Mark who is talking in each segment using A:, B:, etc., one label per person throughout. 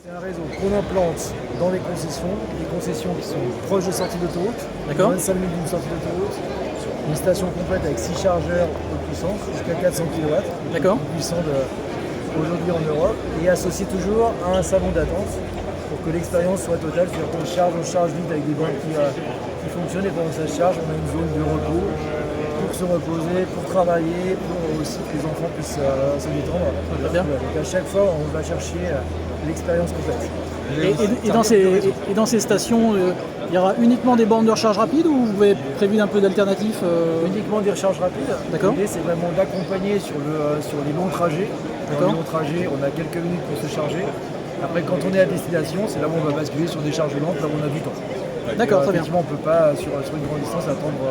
A: C'est un réseau qu'on implante dans les concessions qui sont proches de sorties d'autoroute, 25 minutes d'une sortie d'autoroute, une station complète avec 6 chargeurs haute puissance jusqu'à 400 kW, puissant aujourd'hui en Europe, et associé toujours à un salon d'attente pour que l'expérience soit totale, c'est-à-dire qu'on charge vite avec des banques qui fonctionnent, et pendant que ça se charge, on a une zone de repos pour se reposer, pour travailler, pour aussi que les enfants puissent se détendre. Donc à chaque fois, on va chercher l'expérience complète.
B: Et dans ces stations, il y aura uniquement des bornes de recharge rapide ou vous avez prévu un peu d'alternatifs
A: Uniquement des recharges rapides. L'idée, c'est vraiment d'accompagner sur les longs trajets. Dans les longs trajets, on a quelques minutes pour se charger. Après, quand on est à destination, c'est là où on va basculer sur des charges lentes, là où on a du temps.
B: D'accord, très bien.
A: Effectivement, on ne peut pas, sur une grande distance, attendre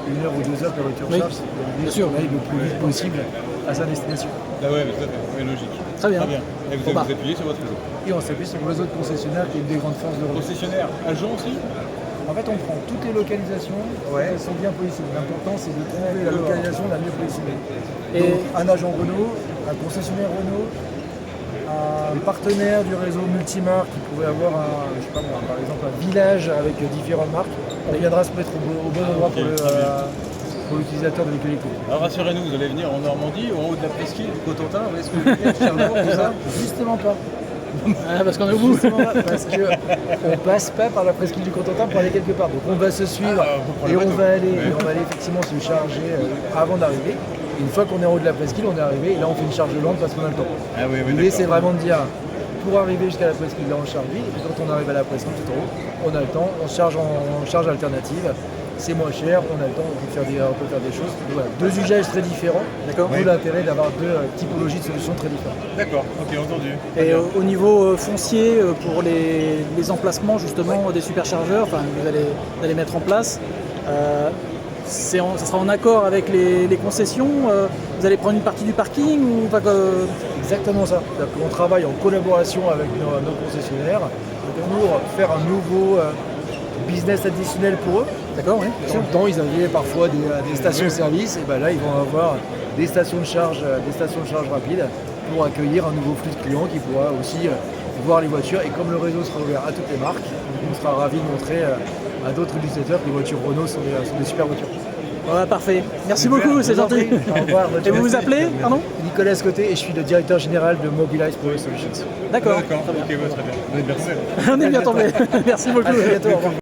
A: 1 heure ou 2 heures que la voiture charge. Bien sûr, on aille le plus vite possible à sa destination.
C: Ah ouais, mais ça, c'est logique.
B: Très bien.
C: Et vous appuyez sur votre réseau.
A: Et on s'appuie sur le réseau de concessionnaires qui est une des grandes forces de Renault.
C: Concessionnaire, agent aussi?
A: En fait, on prend toutes les localisations, elles sont bien positionnées. L'important, c'est de trouver la localisation la mieux positionnée. Donc, un agent Renault, un concessionnaire Renault, un partenaire du réseau Multimarque qui pourrait avoir par exemple un village avec différentes marques, on viendra se mettre au bon endroit pour l'utilisateur de véhicule électrique.
C: Alors rassurez-nous, vous allez venir en Normandie, en haut de la presqu'île, du Cotentin, vous voyez ce que je veux dire, Cherbourg, tout ça?
A: Justement pas.
B: Parce qu'on est au bout.
A: Parce qu'on passe pas par la presqu'île du Cotentin pour aller quelque part. Donc on va se suivre et on va aller effectivement se charger avant d'arriver. Une fois qu'on est en haut de la presqu'île, on est arrivé et là on fait une charge lente parce qu'on a le temps. L'idée, c'est vraiment de dire, pour arriver jusqu'à la presqu'île, là on charge vite, et puis quand on arrive à la presqu'île tout en haut, on a le temps, on charge alternative, c'est moins cher, on a le temps, on peut faire des choses. Voilà, deux usages très différents, d'où l'intérêt d'avoir deux typologies de solutions très différentes.
C: D'accord, ok, entendu.
B: Et au niveau foncier, pour les emplacements justement des superchargeurs, vous allez mettre en place, ça sera en accord avec les concessions, vous allez prendre une partie du parking ou pas
A: Exactement ça. On travaille en collaboration avec nos concessionnaires pour faire un nouveau business additionnel pour eux.
B: D'accord, oui.
A: Dans le temps, ils avaient parfois des stations-service, et ben là, ils vont avoir des stations de charge rapides pour accueillir un nouveau flux de clients qui pourra aussi voir les voitures. Et comme le réseau sera ouvert à toutes les marques, on sera ravis de montrer à d'autres utilisateurs que les voitures Renault sont des super voitures.
B: Ouais, parfait. Merci beaucoup, c'est gentil.
A: Au revoir.
B: Et vous vous appelez, pardon?
A: Nicolas Scotté, et je suis le directeur général de Mobilize Power Solutions.
B: D'accord.
C: Ok, très bien. Vous êtes bien tombé.
B: On est bien tombé. Merci beaucoup.
A: À très bientôt, au revoir.